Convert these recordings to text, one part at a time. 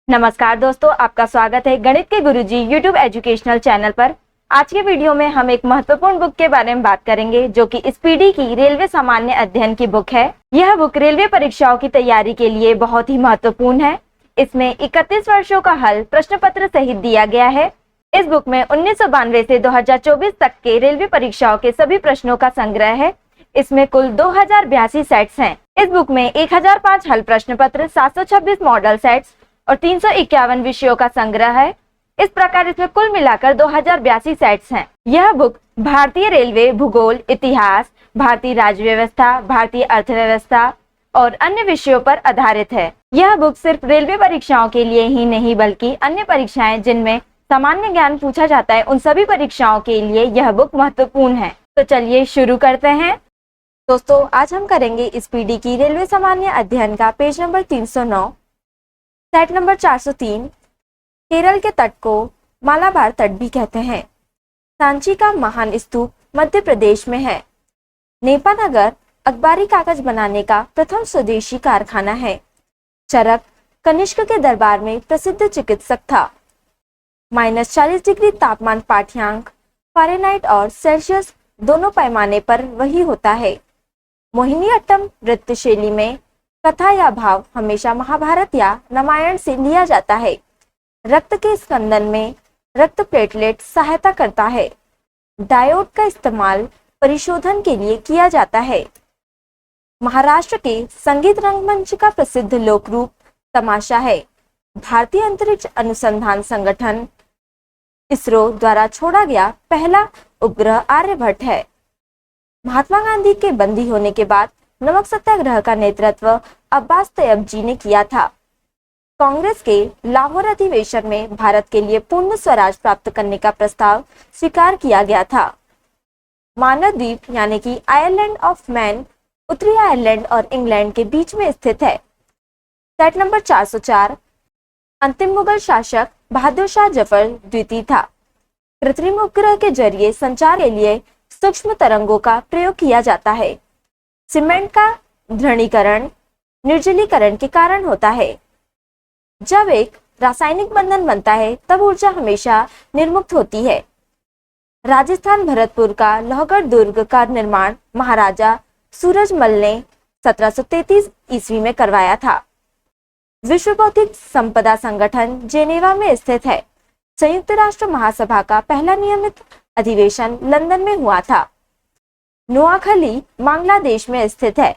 नमस्कार दोस्तों, आपका स्वागत है गणित के गुरुजी यूट्यूब एजुकेशनल चैनल पर। आज के वीडियो में हम एक महत्वपूर्ण बुक के बारे में बात करेंगे जो कि स्पीडी की रेलवे सामान्य अध्ययन की बुक है। यह बुक रेलवे परीक्षाओं की तैयारी के लिए बहुत ही महत्वपूर्ण है। इसमें 31 वर्षों का हल प्रश्न पत्र सहित दिया गया है। इस बुक में 1992 से 2024 तक के रेलवे परीक्षाओं के सभी प्रश्नों का संग्रह है। इसमें कुल 2082 सेट्स हैं। इस बुक में 1005 हल प्रश्न पत्र, 726 मॉडल सेट्स और 351 विषयों का संग्रह है। इस प्रकार इसमें कुल मिलाकर 2082 सेट्स हैं। यह बुक भारतीय रेलवे भूगोल, इतिहास, भारतीय राज्य व्यवस्था, भारतीय अर्थव्यवस्था और अन्य विषयों पर आधारित है। यह बुक सिर्फ रेलवे परीक्षाओं के लिए ही नहीं बल्कि अन्य परीक्षाएं जिनमें सामान्य ज्ञान पूछा जाता है उन सभी परीक्षाओं के लिए यह बुक महत्वपूर्ण है। तो चलिए शुरू करते हैं। दोस्तों, आज हम करेंगे स्पीडी की रेलवे सामान्य अध्ययन का page number 309, set number 403। Kerala के तट को मालाबार तट भी कहते हैं। सांची का महान स्तूप मध्य प्रदेश में है। नेपानगर अखबारी कागज बनाने का प्रथम स्वदेशी कारखाना है। चरक कनिष्क के दरबार में प्रसिद्ध चिकित्सक था। -40 डिग्री तापमान पाठ्यांक फ़ारेनहाइट और सेल्सियस दोनों पैमाने पर वही होता है। मोहिनीअट्टम नृत्य शैली में कथा या भाव हमेशा महाभारत या रामायण से लिया जाता है। रक्त के स्कंदन में रक्त प्लेटलेट सहायता करता है। डायोड का इस्तेमाल परिशोधन के लिए किया जाता है। महाराष्ट्र के संगीत रंगमंच का प्रसिद्ध लोक रूप तमाशा है। भारतीय अंतरिक्ष अनुसंधान संगठन इसरो द्वारा छोड़ा गया पहला उपग्रह आर्यभट्ट है। महात्मा गांधी के बंदी होने के बाद नमक सत्याग्रह का नेतृत्व अब्बास तैयब जी ने किया था। कांग्रेस के लाहौर अधिवेशन में भारत के लिए पूर्ण स्वराज प्राप्त करने का प्रस्ताव स्वीकार किया गया था। मानव द्वीप यानी कि आयरलैंड ऑफ मैन उत्तरी आयरलैंड और इंग्लैंड के बीच में स्थित है। Set number 404। अंतिम मुगल शासक बहादुर शाह जफर द्वितीय था। कृत्रिम उपग्रह के जरिए संचार के लिए सूक्ष्म तरंगों का प्रयोग किया जाता है। सीमेंट का दृढ़ीकरण निर्जलीकरण के कारण होता है। जब एक रासायनिक बंधन बनता है तब ऊर्जा हमेशा निर्मुक्त होती है। राजस्थान भरतपुर का लोहगढ़ दुर्ग का निर्माण महाराजा सूरजमल ने 1733 ईस्वी में करवाया था। विश्व बौद्धिक संपदा संगठन जेनेवा में स्थित है। संयुक्त राष्ट्र महासभा का पहला नियमित अधिवेशन लंदन में हुआ था। नोआखली बांग्लादेश में स्थित है।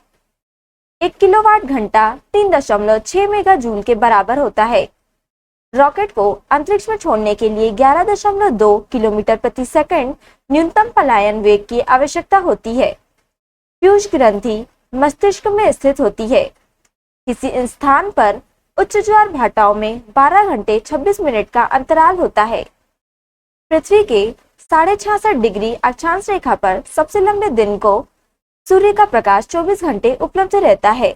1 किलोवाट घंटा 3.6 मेगा जूल के बराबर होता है। रॉकेट को अंतरिक्ष में छोड़ने के लिए 11.2 किलोमीटर प्रति सेकंड न्यूनतम पलायन वेग की आवश्यकता होती है। पीयूष ग्रंथि मस्तिष्क में स्थित होती है। किसी स्थान पर उच्च ज्वार भाटाओं में 12 घंटे 26 मिनट का अंतराल होता है। पृथ्वी के 66.5 डिग्री अक्षांश रेखा पर सबसे लंबे दिन को सूर्य का प्रकाश 24 घंटे उपलब्ध रहता है।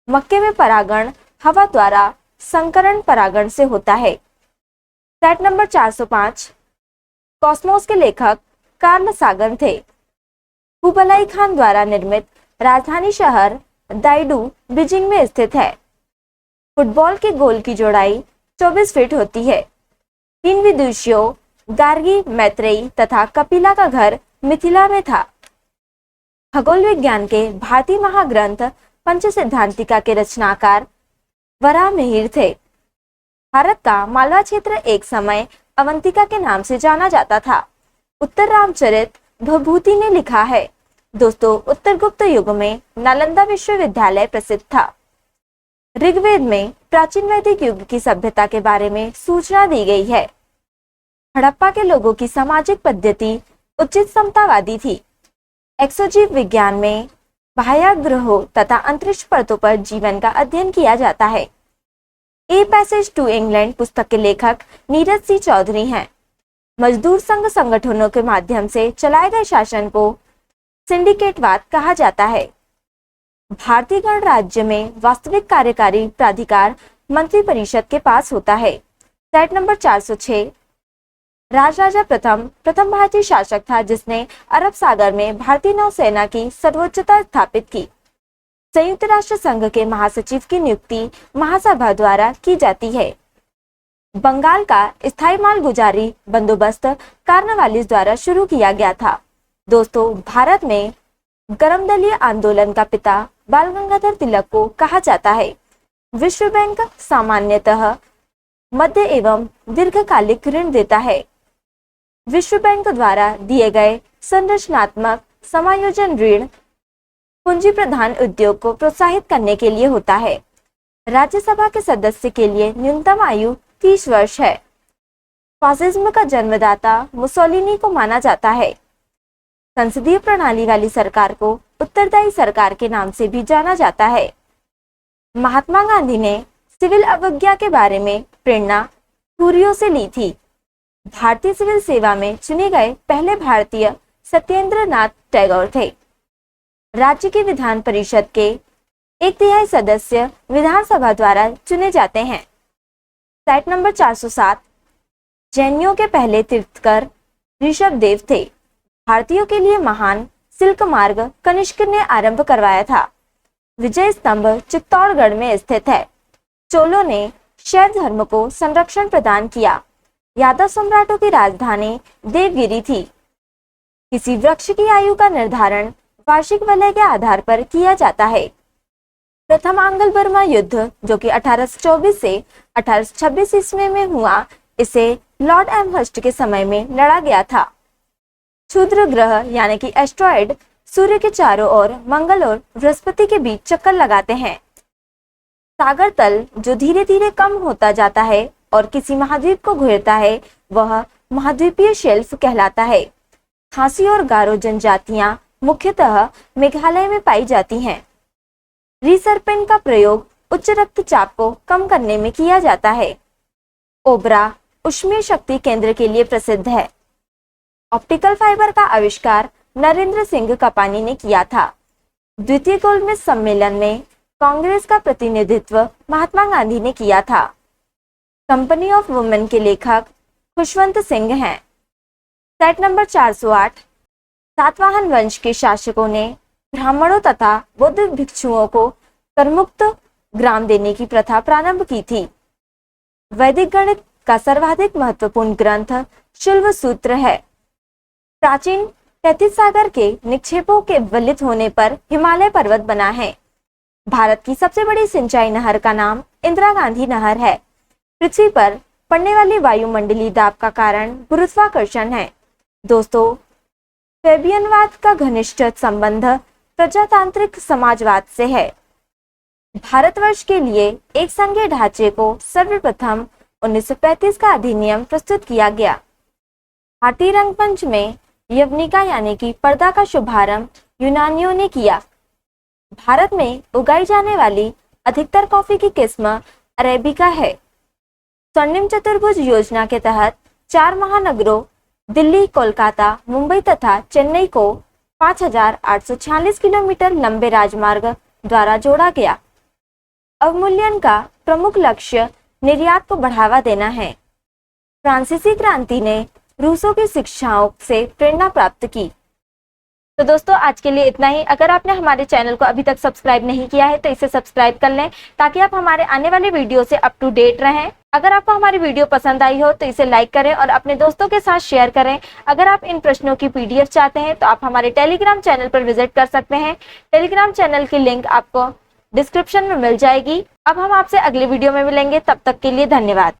मक्के में परागण हवा द्वारा संकरण परागण से होता है। Set number 405। कॉस्मोस के लेखक कार्ल सागन थे। कुबलाई खान द्वारा निर्मित राजधानी शहर दाइडू बीजिंग में स्थित है। फुटबॉल के गोल की चौड़ाई 24 फीट होती है। 3 विदुषियों गार्गी, मैत्रेयी तथा कपिला का घर मिथिला में था। खगोल विज्ञान के भारतीय महाग्रंथ पंचसिद्धांतिका के रचनाकार वराहमिहिर थे। भारत का मालवा क्षेत्र एक समय अवंतिका के नाम से जाना जाता था। उत्तर रामचरित भभूति ने लिखा है। दोस्तों, उत्तर गुप्त युग में नालंदा विश्वविद्यालय प्रसिद्ध था। ऋग्वेद में प्राचीन वैदिक युग की सभ्यता के बारे में सूचना दी गई है। हड़प्पा के लोगों की सामाजिक पद्धति उचित समतावादी थी। एक्सोजीव विज्ञान में बाह्यग्रहों तथा अंतरिक्ष परतों पर जीवन का अध्ययन किया जाता है। ए पैसेज टू इंग्लैंड पुस्तक के लेखक नीरज सिंह चौधरी हैं। मजदूर संघ संगठनों के माध्यम से चलाए गए शासन को सिंडिकेटवाद कहा जाता है। भारतीय गणराज्य में वास्तविक कार्यकारी प्राधिकार मंत्री परिषद के पास होता है। Set number 406। राजराजा प्रथम भारतीय शासक था जिसने अरब सागर में भारतीय नौसेना की सर्वोच्चता स्थापित की। संयुक्त राष्ट्र संघ के महासचिव की नियुक्ति महासभा द्वारा की जाती है। बंगाल का स्थायी मालगुजारी बंदोबस्त कार्नवालिस द्वारा शुरू किया गया था। दोस्तों, भारत में गर्म दलीय आंदोलन का पिता बाल गंगाधर तिलक को कहा जाता है। विश्व बैंक सामान्यतः मध्य एवं दीर्घकालिक ऋण देता है। विश्व बैंक द्वारा दिए गए संरचनात्मक समायोजन ऋण पूंजी प्रधान उद्योग को प्रोत्साहित करने के लिए होता है। राज्यसभा के सदस्य के लिए न्यूनतम आयु 30 वर्ष है। फासिज्म का जन्मदाता मुसोलिनी को माना जाता है। संसदीय प्रणाली वाली सरकार को उत्तरदायी सरकार के नाम से भी जाना जाता है। महात्मा गांधी ने सिविल अवज्ञा के बारे में प्रेरणा फूरियो से ली थी। भारतीय सिविल सेवा में चुने गए पहले भारतीय सत्येंद्र नाथ टैगोर थे। राज्य की विधान परिषद के 1/3 सदस्य विधानसभा द्वारा चुने जाते हैं। Site number 407। जैनियों के पहले तीर्थकर ऋषभदेव थे। भारतीयों के लिए महान सिल्क मार्ग कनिष्क ने आरंभ करवाया था। विजय स्तंभ चित्तौड़गढ़ में स्थित है। चोलों ने शैव धर्म को संरक्षण प्रदान किया। यादव सम्राटों की राजधानी देवगिरी थी। किसी वृक्ष की आयु का निर्धारण वार्षिक वलय के आधार पर किया जाता है। प्रथम आंग्ल बर्मा युद्ध, जो कि 1824 से 1826 ईस्वी में हुआ, इसे लॉर्ड एमहर्स्ट के समय में लड़ा गया था। क्षुद्र ग्रह यानी कि एस्ट्रॉयड सूर्य के चारों ओर मंगल और बृहस्पति के बीच चक्कर लगाते हैं। सागर तल जो धीरे धीरे कम होता जाता है और किसी महाद्वीप को घेरता है, वह महाद्वीपीय शेल्फ कहलाता है। खासी और गारो जनजातियां मुख्यतः मेघालय में पाई जाती हैं। रिसर्पेन का प्रयोग उच्च रक्तचाप को कम करने में किया जाता है। ओबरा ऊष्मीय शक्ति केंद्र के लिए प्रसिद्ध है। ऑप्टिकल फाइबर का आविष्कार नरेंद्र सिंह कपानी ने किया था। द्वितीय गोलमेज सम्मेलन में कांग्रेस का प्रतिनिधित्व महात्मा गांधी ने किया था। कंपनी ऑफ वुमेन के लेखक खुशवंत सिंह हैं। Set number 408। सातवाहन वंश के शासकों ने ब्राह्मणों तथा बौद्ध भिक्षुओं को करमुक्त ग्राम देने की प्रथा प्रारंभ की थी। वैदिक गणित का सर्वाधिक महत्वपूर्ण ग्रंथ शुल्ब सूत्र है। प्राचीन तैतीस सागर के निक्षेपों के विलित होने पर हिमालय पर्वत बना है। भारत की सबसे बड़ी सिंचाई नहर का नाम इंदिरा गांधी नहर है। पृथ्वी पर पड़ने वाली वायुमंडलीय दाब का कारण गुरुत्वाकर्षण है। दोस्तों, फैबियनवाद का घनिष्ठ संबंध प्रजातांत्रिक समाजवाद से है। भारतवर्ष के लिए एक संघीय ढांचे को सर्वप्रथम 1935 का अधिनियम प्रस्तुत किया गया। भारतीय रंगमंच में यवनिका यानी कि पर्दा का शुभारंभ यूनानियों ने किया। भारत में उगाई जाने वाली अधिकतर कॉफी की किस्म अरेबिका है। स्वर्णिम चतुर्भुज योजना के तहत 4 महानगरों दिल्ली, कोलकाता, मुंबई तथा चेन्नई को 5,846 किलोमीटर लंबे राजमार्ग द्वारा जोड़ा गया। अवमूल्यन का प्रमुख लक्ष्य निर्यात को बढ़ावा देना है। फ्रांसीसी क्रांति ने रूसों की शिक्षाओं से प्रेरणा प्राप्त की। तो दोस्तों, आज के लिए इतना ही। अगर आपने हमारे चैनल को अभी तक सब्सक्राइब नहीं किया है तो इसे सब्सक्राइब कर लें, ताकि आप हमारे आने वाले वीडियो से अप टू डेट रहें। अगर आपको हमारी वीडियो पसंद आई हो तो इसे लाइक करें और अपने दोस्तों के साथ शेयर करें। अगर आप इन प्रश्नों की PDF चाहते हैं तो आप हमारे टेलीग्राम चैनल पर विजिट कर सकते हैं। टेलीग्राम चैनल की लिंक आपको डिस्क्रिप्शन में मिल जाएगी। अब हम आपसे अगले वीडियो में मिलेंगे, तब तक के लिए धन्यवाद।